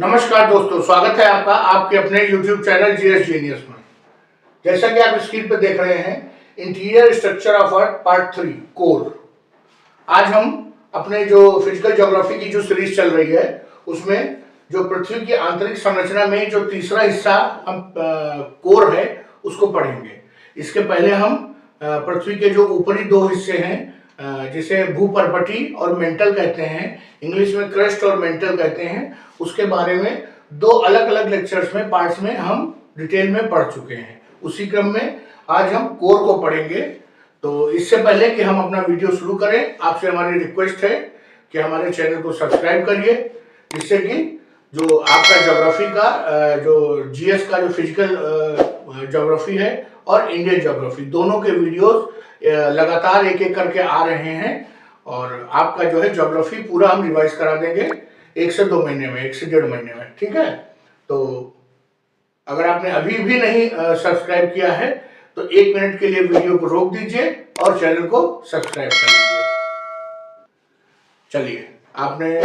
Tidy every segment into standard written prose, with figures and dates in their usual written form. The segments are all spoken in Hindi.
नमस्कार दोस्तों, स्वागत है आपका आपके अपने YouTube चैनल जीएस जीनियस में। जैसा कि आप स्क्रीन पर देख रहे हैं, interior structure of earth part 3 core. आज हम अपने जो फिजिकल ज्योग्राफी की जो सीरीज चल रही है उसमें जो पृथ्वी की आंतरिक संरचना में जो तीसरा हिस्सा हम कोर है उसको पढ़ेंगे। इसके पहले हम पृथ्वी के जो ऊपरी दो हिस्से हैं जिसे भूपर्पटी और मेंटल कहते हैं, इंग्लिश में क्रस्ट और मेंटल कहते हैं, उसके बारे में दो अलग अलग लेक्चर्स में पार्ट्स में हम डिटेल में पढ़ चुके हैं। उसी क्रम में आज हम कोर को पढ़ेंगे। तो इससे पहले कि हम अपना वीडियो शुरू करें, आपसे हमारी रिक्वेस्ट है कि हमारे चैनल को सब्सक्राइब करिए, जिससे कि जो आपका ज्योग्राफी का जो जीएस का जो फिजिकल ज्योग्राफी है और इंडियन ज्योग्राफी दोनों के वीडियोस लगातार एक एक करके आ रहे हैं और आपका जो है ज्योग्राफी पूरा हम रिवाइज करा देंगे 1 से 2 महीने में, 1 से 1.5 महीने में। ठीक है, तो अगर आपने अभी भी नहीं सब्सक्राइब किया है तो 1 मिनट के लिए वीडियो को रोक दीजिए और चैनल को सब्सक्राइब कर लीजिए। चलिए, आपने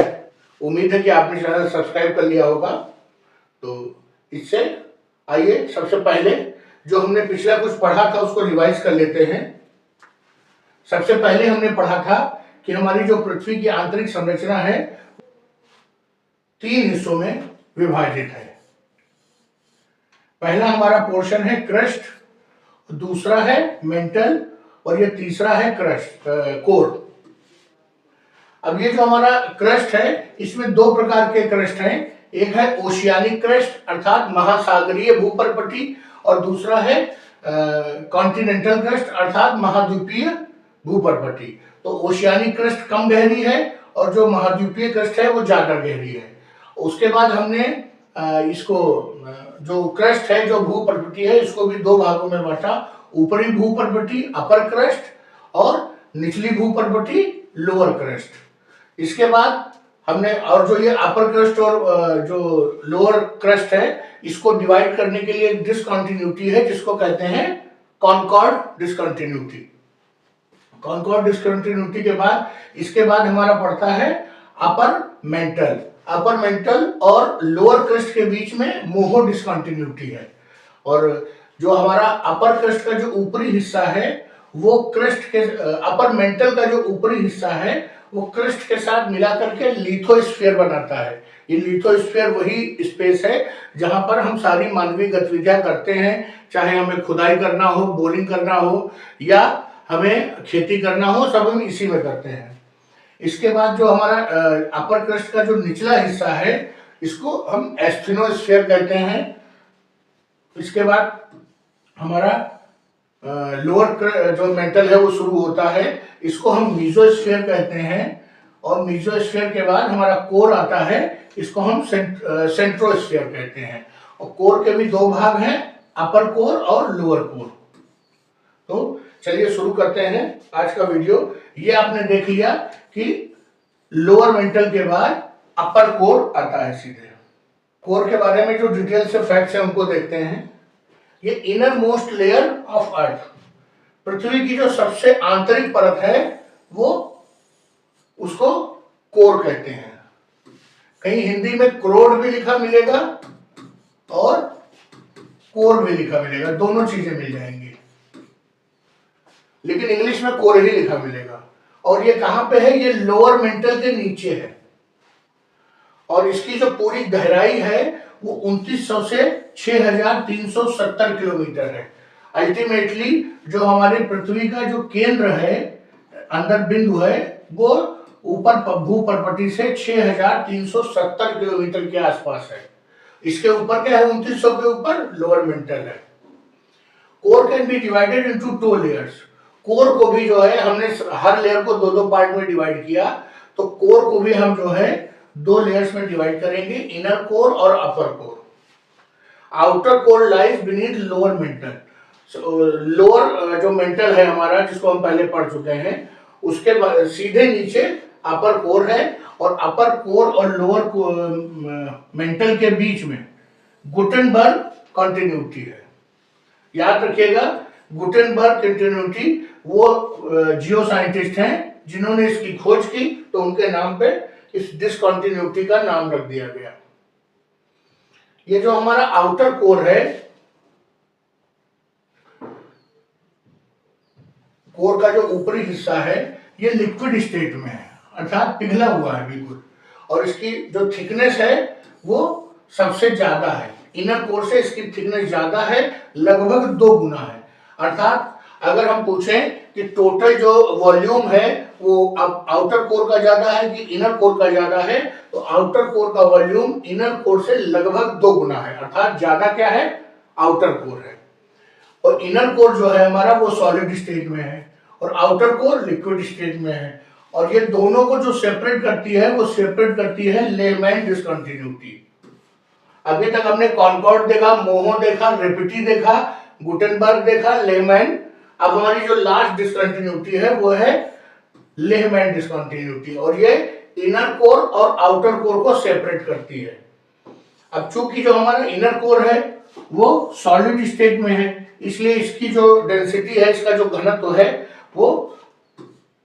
उम्मीद है कि आपने चैनल सब्सक्राइब कर लिया होगा। तो इससे आइए सबसे पहले जो हमने पिछला कुछ पढ़ा था उसको रिवाइज कर लेते हैं। सबसे पहले हमने पढ़ा था कि हमारी जो पृथ्वी की आंतरिक संरचना है 3 हिस्सों में विभाजित है। पहला हमारा पोर्शन है क्रस्ट, दूसरा है मेंटल और ये तीसरा है कोर। अब ये जो हमारा क्रस्ट है इसमें 2 प्रकार के क्रस्ट हैं। एक है ओशियानिक क्रस्ट अर्थात महासागरीय भूपर्पटी और दूसरा है कॉन्टिनेंटल क्रस्ट अर्थात महाद्वीपीय भूपर्पटी। तो ओशियानिक क्रस्ट कम गहरी है और जो महाद्वीपीय क्रस्ट है वो ज्यादा गहरी है। उसके बाद हमने इसको जो क्रस्ट है जो भूपर्पटी है इसको भी 2 भागों में बांटा, ऊपरी भूपर्पटी अपर क्रस्ट और निचली भूपर्पटी लोअर क्रस्ट। इसके बाद हमने और जो ये अपर क्रस्ट और जो लोअर क्रस्ट है इसको डिवाइड करने के लिए एक डिसकंटिन्यूटी है जिसको कहते हैं कॉनकॉर्ड डिसकंटिन्यूटी। कॉनकॉर्ड डिसकंटिन्यूटी के बाद इसके बाद हमारा पड़ता है अपर मेंटल। अपर मेंटल और लोअर क्रस्ट के बीच में मोहो डिसकंटिन्यूटी है और जो हमारा अपर क्रस्ट का जो ऊपरी हिस्सा है वो क्रस्ट के अपर मेंटल का जो ऊपरी हिस्सा है वो क्रस्ट के साथ मिलाकर के लिथोस्फीयर बनाता है। ये लिथोस्फीयर वही स्पेस है जहां पर हम सारी मानवीय गतिविधियां करते हैं, चाहे हमें खुदाई करना हो, बोरिंग करना हो या हमें खेती करना हो, सब हम इसी में करते हैं। इसके बाद जो हमारा अपर क्रस्ट का जो निचला हिस्सा है इसको हम एस्थेनोस्फीयर कहते हैं। इसके बाद हमारा लोअर जो मेंटल है वो शुरू होता है, इसको हम मीजोस्फीयर कहते हैं और मीजोस्फीयर के बाद हमारा कोर आता है, इसको हम सेंट्रोस्फीयर कहते हैं। और कोर के भी 2 भाग हैं, अपर कोर और लोअर कोर। तो चलिए शुरू करते हैं आज का वीडियो। ये आपने देख लिया कि लोअर मेंटल के बाद अपर कोर आता है सीधे। कोर के बारे में जो डिटेल से फैक्ट्स हैं उनको देखते हैं। ये inner most layer of earth, पृथ्वी की जो सबसे आंतरिक परत है वो उसको कोर कहते हैं। कहीं हिंदी में क्रोड भी लिखा मिलेगा और कोर भी लिखा मिलेगा, दोनों चीजें मिल जाएंगी, लेकिन इंग्लिश में कोर ही लिखा मिलेगा। और ये कहां पे है? ये लोअर मेंटल के नीचे है और इसकी जो पूरी गहराई है वो 2900 से 6370 किलोमीटर है। अल्टीमेटली जो हमारे पृथ्वी का जो केंद्र है, अंदर बिंदु है, वो ऊपर भूपर्पटी से 6370 किलोमीटर के आसपास है। इसके ऊपर क्या है? 2900 के ऊपर लोअर मेंटल है। Core can be divided into 2 layers. Core को भी जो है हमने हर लेयर को 2-2 पार्ट में डिवाइड किया, तो कोर को भी हम जो है 2 लेयर्स में डिवाइड करेंगे, इनर कोर और upper core. Outer core lies beneath lower mantle. Lower जो मेंटल है हमारा, जिसको हम पहले पढ़ चुके हैं, उसके सीधे नीचे अपर कोर है और अपर कोर और लोअर मेंटल के बीच में गुटेनबर्ग कंटिन्यूटी है। याद रखिएगा, गुटेनबर्ग कंटिन्यूटी वो जियो साइंटिस्ट हैं जिन्होंने इसकी खोज की, तो उनके नाम पे इस डिसकंटिन्यूटी का नाम रख दिया गया। ये जो हमारा आउटर कोर है, कोर का जो ऊपरी हिस्सा है ये लिक्विड स्टेट में है, अर्थात पिघला हुआ है बिल्कुल, और इसकी जो थिकनेस है वो सबसे ज्यादा है। इनर कोर से इसकी थिकनेस ज्यादा है, लगभग 2 गुना है। अर्थात अगर हम पूछें कि टोटल जो वॉल्यूम है वो अब आउटर कोर का ज्यादा है कि इनर कोर का ज्यादा है, तो आउटर कोर का वॉल्यूम इनर कोर से लगभग 2 गुना है, अर्थात ज्यादा क्या है, आउटर कोर है। और इनर कोर जो है हमारा वो सॉलिड स्टेट में है और आउटर कोर लिक्विड स्टेट में है। और ये दोनों को जो सेपरेट करती है वो सेपरेट करती है लेमैन डिसकंटिन्यूटी। अभी तक हमने कॉनकॉर्ड देखा, मोहो देखा, रेपिटी देखा, गुटेनबर्ग देखा, लेमैन। अब हमारी जो लास्ट डिसकंटिन्यूटी है वो है लेमैन डिसकंटिन्यूटी, और ये इनर कोर और आउटर कोर को सेपरेट करती है। अब चूंकि जो हमारा इनर कोर है वो सॉलिड स्टेट में है, इसलिए इसकी जो डेंसिटी है, इसका जो घनत्व है वो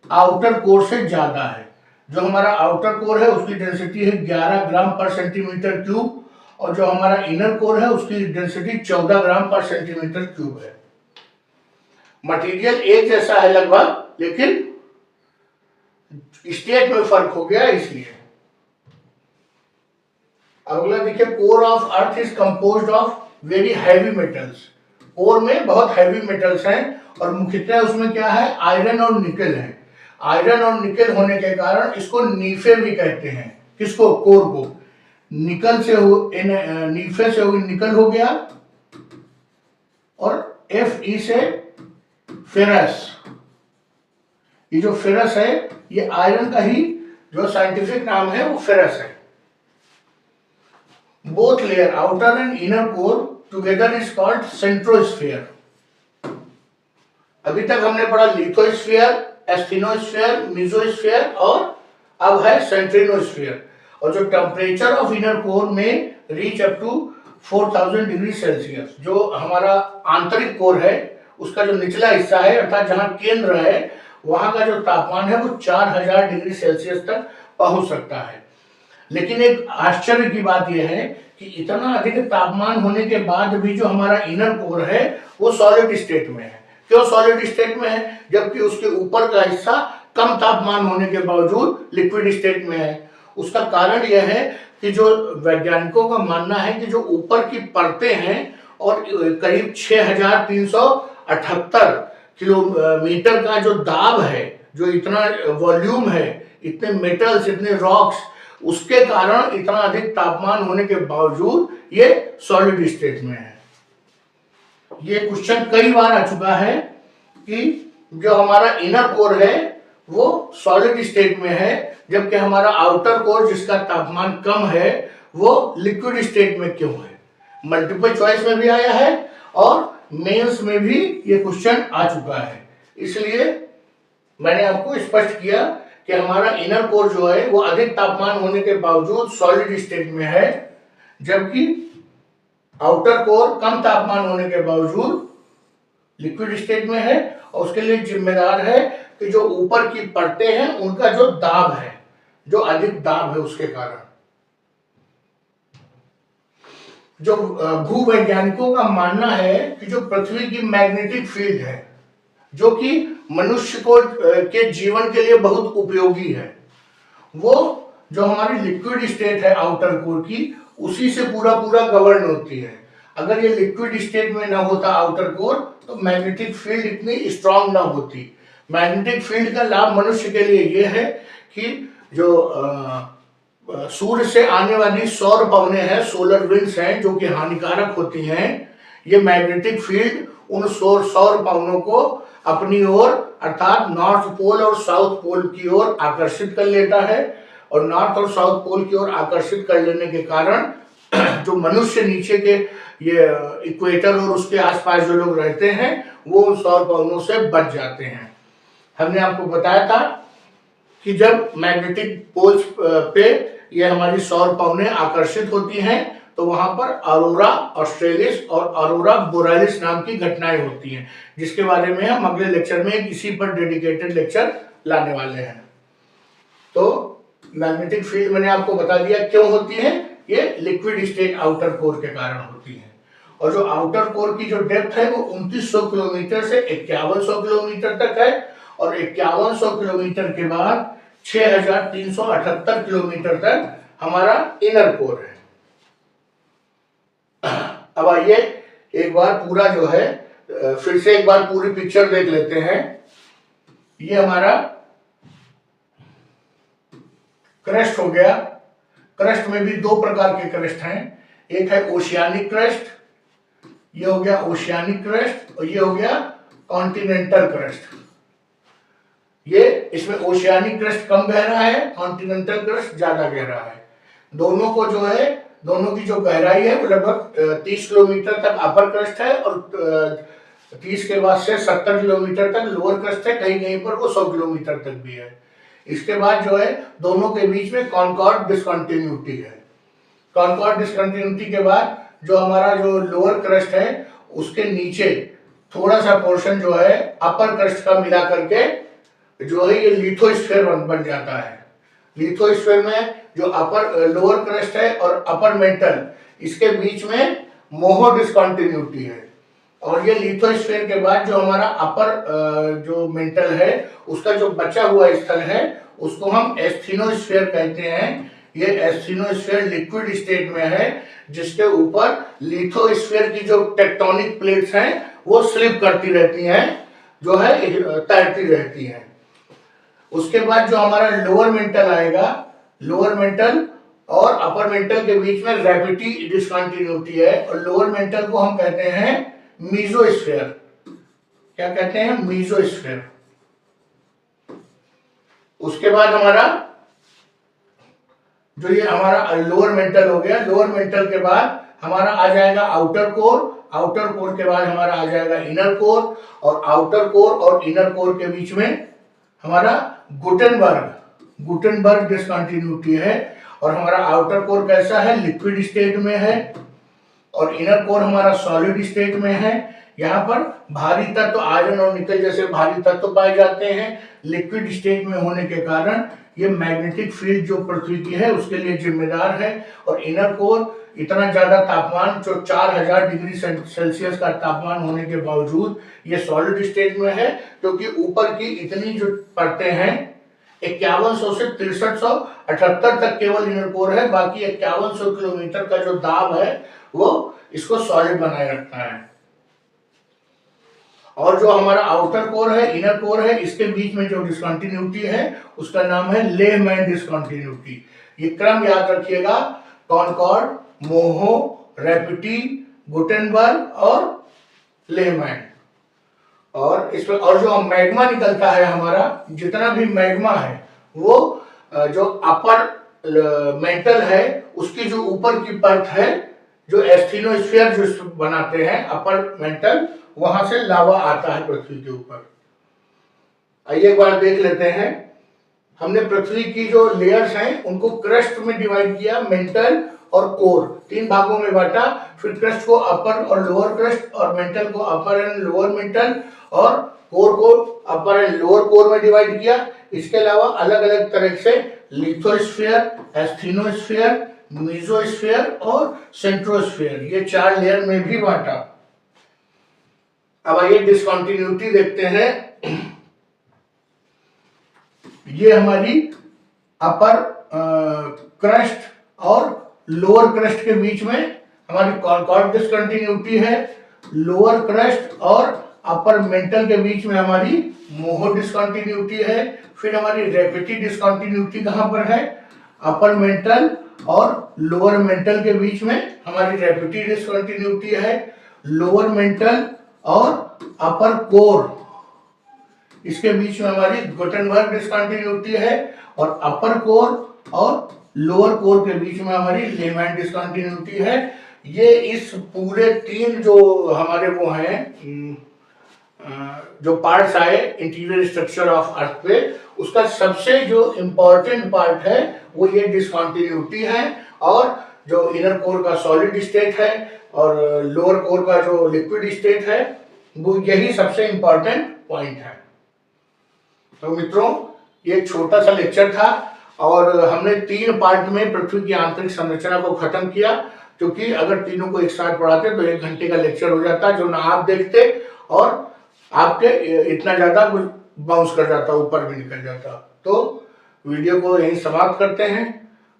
आउटर कोर से ज्यादा है। जो हमारा आउटर कोर है उसकी डेंसिटी है 11 ग्राम पर सेंटीमीटर क्यूब, और जो हमारा इनर कोर है उसकी डेंसिटी 14 ग्राम पर सेंटीमीटर क्यूब है। मटेरियल एक जैसा है लगभग, लेकिन स्टेट में फर्क हो गया इसलिए। अगला देखिए, core of earth is composed of very heavy metals. Core में बहुत हैवी मेटल्स हैं और मुख्यतः उसमें क्या है, आयरन और निकल है। आयरन और निकल होने के कारण इसको नीफे भी कहते हैं। किसको, कोर को। निकल से हो, नीफे से हो निकल हो गया, और Fe से फेरस। ये जो फेरस है ये आयरन का ही जो साइंटिफिक नाम है वो फेरस है। Both layer outer and inner core together is called centrosphere. अभी तक हमने पढ़ा लिथोस्फीयर, एस्थेनोस्फीयर, मेसोस्फीयर और अब है सेंट्रिनोस्फीयर। और जो टेम्परेचर ऑफ इनर कोर में reach up to 4000 degree Celsius. जो हमारा आंतरिक कोर है उसका जो निचला हिस्सा है, अर्थात जहां केंद्र है, वहां का जो तापमान है वो 4000 डिग्री सेल्सियस तक पहुंच सकता है। लेकिन एक आश्चर्य की बात यह है कि इतना अधिक तापमान होने के बाद भी जो हमारा इनर कोर है वो सॉलिड स्टेट में है। क्यों सॉलिड स्टेट में है, जबकि उसके ऊपर का हिस्सा कम तापमान होने के बावजूद लिक्विड स्टेट में है? उसका कारण यह है कि जो वैज्ञानिकों का मानना है कि जो ऊपर की परतें हैं और करीब 6378 किलोमीटर का जो दाब है, जो इतना वॉल्यूम है, इतने मेटल्स, इतने रॉक्स, उसके कारण इतना अधिक तापमान होने के बावजूद ये सॉलिड स्टेट में है। ये क्वेश्चन कई बार आ चुका है कि जो हमारा इनर कोर है वो सॉलिड स्टेट में है, जबकि हमारा आउटर कोर जिसका तापमान कम है वो लिक्विड स्टेट में क्यों है। मल्टीपल चॉइस में भी आया है और मेंस में भी ये क्वेश्चन आ चुका है। इसलिए मैंने आपको स्पष्ट किया कि हमारा इनर कोर जो है वो अधिक तापमान होने के बावजूद सॉलिड स्टेट में है, जबकि आउटर कोर कम तापमान होने के बावजूद लिक्विड स्टेट में है। और उसके लिए जिम्मेदार है कि जो ऊपर की परतें हैं उनका जो दाब है, जो अधिक दाब है, उसके कारण। जो भूवैज्ञानिकों का मानना है कि जो पृथ्वी की मैग्नेटिक फील्ड है, जो कि मनुष्य को के जीवन के लिए बहुत उपयोगी है, वो जो हमारी लिक्विड स्टेट है आउटर कोर की, उसी से पूरा गवर्न होती है। अगर ये लिक्विड स्टेट में ना होता आउटर कोर तो मैग्नेटिक फील्ड इतनी स्ट्रांग ना होती। मैग्नेटिक फील्ड का लाभ मनुष्य के लिए ये है कि जो सूर्य से आने वाली सौर पवनें हैं, सोलर विंड्स हैं, जो कि हानिकारक होती हैं, ये मैग्नेटिक फील्ड उन सौर पवनों को अपनी ओर, अर्थात नॉर्थ पोल और साउथ पोल की ओर आकर्षित कर लेता है। और नॉर्थ और साउथ पोल की ओर आकर्षित कर लेने के कारण जो मनुष्य नीचे के ये इक्वेटर और उसके आसपास जो लोग रहते हैं वो उन सौर पवनों से बच जाते हैं। हमने आपको बताया था कि जब मैग्नेटिक पोल्स पे ये हमारी सौर पवनें आकर्षित होती हैं तो वहां पर अरोरा ऑस्ट्रेलिस और अरोरा बोरेलिस नाम की घटनाएं होती हैं, जिसके बारे में हम अगले लेक्चर में इसी पर डेडिकेटेड लेक्चर लाने वाले हैं। तो मैग्नेटिक फील्ड मैंने आपको बता दिया क्यों होती है, ये लिक्विड स्टेट आउटर कोर के कारण होती है। और जो आउटर कोर की जो डेप्थ है वो 2900 किलोमीटर से 5100 किलोमीटर तक है, और 5100 किलोमीटर के बाद 6378 किलोमीटर तक हमारा इनर कोर है। अब आइए एक बार पूरा जो है फिर से एक बार पूरी पिक्चर देख लेते हैं। ये हमारा क्रस्ट हो गया। क्रस्ट में भी दो प्रकार के क्रस्ट हैं, एक है ओशियानिक क्रस्ट, ये हो गया ओशियानिक क्रस्ट, और ये हो गया कॉन्टिनेंटल क्रस्ट। ये इसमें ओशियानिक क्रस्ट कम गहरा है, कॉन्टिनेंटल क्रस्ट ज्यादा गहरा है। दोनों को जो है, दोनों की जो गहराई है वो लगभग 30 किलोमीटर तक अपर क्रस्ट है, और 30 के बाद से 70 किलोमीटर तक लोअर क्रस्ट है, कहीं कहीं पर वो 100 किलोमीटर तक भी है। इसके बाद जो है दोनों के बीच में कॉनकॉर्ड डिसकंटिन्यूटी है। कॉनकॉर्ड डिसकंटिन्यूटी के बाद जो हमारा जो लोअर क्रस्ट है उसके नीचे थोड़ा सा पोर्शन जो है अपर क्रस्ट का मिला करके जो है ये लिथोस्फीयर बन जाता है। लिथोस्फीयर में जो अपर लोअर क्रस्ट है और अपर मेंटल, इसके बीच में मोहो डिसकंटिन्यूटी है। और ये लिथोस्फीयर के बाद जो हमारा अपर जो मेंटल है उसका जो बचा हुआ स्थल है उसको हम एस्थीनोस्फीयर कहते हैं। ये एस्थीनोस्फीयर लिक्विड स्टेट में है, जिसके ऊपर लिथोस्फीयर की जो टेक्टोनिक प्लेट्स हैं वो स्लिप करती रहती हैं, जो है तैरती रहती हैं। उसके बाद जो हमारा लोअर मेंटल आएगा, लोअर मेंटल और अपर मेंटल के बीच में रैपिडी डिसकंटिन्यूटी है, और लोअर मेंटल को हम कहते हैं मीजोस्फीयर। क्या कहते हैं? मीजोस्फीयर। उसके बाद हमारा जो ये हमारा लोअर मेंटल हो गया, लोअर मेंटल के बाद हमारा आ जाएगा आउटर कोर, आउटर कोर के बाद हमारा आ जाएगा इनर कोर, और आउटर कोर और इनर कोर के बीच में हमारा गुटेनबर्ग डिसकंटिन्यूटी है। और हमारा आउटर कोर कैसा है? लिक्विड स्टेट में है, और इनर कोर हमारा सॉलिड स्टेट में है। यहाँ पर भारी तत्व आयरन और निकल जैसे भारी तत्व पाए जाते हैं। लिक्विड स्टेट में होने के कारण ये मैग्नेटिक फील्ड जो पृथ्वी की है उसके लिए जिम्मेदार है। और इनर कोर इतना ज्यादा तापमान जो 4000 डिग्री सेल्सियस का तापमान होने के बावजूद ये सॉलिड स्टेट में है, क्योंकि ऊपर की इतनी जो परतें हैं 5100 से 6378 तक केवल इनर कोर है, बाकी 5100 किलोमीटर का जो दाब है वो इसको सॉलिड बनाए रखता है। और जो हमारा आउटर कोर है, इनर कोर है, इसके बीच में जो डिसकंटिन्यूटी है उसका नाम है लेहमैन डिसकंटिन्यूटी। ये क्रम याद रखिएगा, कॉनकॉर्ड, मोहो, रैपिडी, गुटेनबर्ग और लेहमैन। और इसमें और जो मैग्मा निकलता है हमारा, जितना भी मैग्मा है वो जो अपर मेंटल है उसकी जो ऊपर की परत है, जो एस्थीनोस्फीयर जो बनाते हैं अपर मेंटल, वहां से लावा आता है पृथ्वी के ऊपर। आइए एक बार देख लेते हैं। हमने पृथ्वी की जो लेयर्स हैं उनको क्रस्ट में डिवाइड किया, मेंटल और कोर, 3 भागों में बांटा। फिर क्रस्ट को अपर और लोअर क्रस्ट, और मेंटल को अपर एंड लोअर मेंटल, और कोर को अपर एंड लोअर कोर में डिवाइड किया। इसके अलावा अलग अलग तरह से लिथोस्फीयर, एस्थीनोस्फीयर, मीजोस्फीयर और सेंट्रोस्फीयर, ये 4 लेयर में भी बांटा। अब आइए डिसकंटिन्यूटी देखते हैं। ये हमारी अपर क्रस्ट और लोअर क्रस्ट के बीच में हमारी कॉनकॉर्ड डिसकंटिन्यूटी है। लोअर क्रस्ट और अपर मेंटल के बीच में हमारी मोहो डिसकंटिन्यूटी है। फिर हमारी रैपिडी डिसकंटिन्यूटी कहां पर है? अपर मेंटल और लोअर मेंटल के बीच में हमारी रैपिडी डिसकंटिन्यूटी है। लोअर मेंटल और अपर कोर, इसके बीच में हमारी गुटेनबर्ग डिसकंटिन्यूटी है। और अपर कोर और लोअर कोर के बीच में हमारी लेहमैन डिसकंटिन्यूटी है। ये इस पूरे 3 जो हमारे वो हैं जो पार्ट्स आए इंटीरियर स्ट्रक्चर ऑफ अर्थ पे, उसका सबसे जो इम्पोर्टेंट पार्ट है वो ये डिसकंटिन्यूटी है। और जो इनर कोर का सॉलिड स्टेट है और लोअर कोर का जो लिक्विड स्टेट है, वो यही सबसे इम्पोर्टेंट पॉइंट है। तो मित्रों, ये छोटा सा लेक्चर था और हमने 3 पार्ट में पृथ्वी की आंतरिक संरचना को खत्म किया, क्योंकि अगर तीनों को एक साथ पढ़ाते तो 1 घंटे का लेक्चर हो जाता, जो ना आप देखते और आपके इतना ज्यादा बाउंस कर जाता, ऊपर भी निकल जाता। तो वीडियो को यहीं समाप्त करते हैं।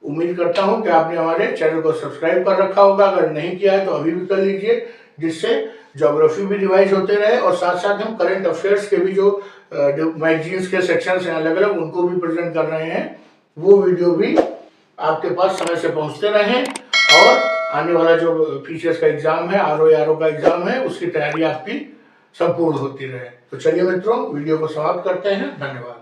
उम्मीद करता हूं कि आपने हमारे चैनल को सब्सक्राइब कर रखा होगा, अगर नहीं किया है तो अभी भी कर लीजिए, जिससे ज्योग्राफी भी रिवाइज होते रहे और साथ साथ हम करंट अफेयर्स के भी जो मैगजीन्स के सेक्शंस हैं अलग अलग, उनको भी प्रेजेंट कर रहे हैं, वो वीडियो भी आपके पास समय से पहुंचते रहें और आने वाला जो फीचर्स का एग्जाम है, आरओ का एग्जाम है, उसकी तैयारी आपकी संपूर्ण होती रहे। तो चलिए मित्रों, वीडियो को समाप्त करते हैं। धन्यवाद।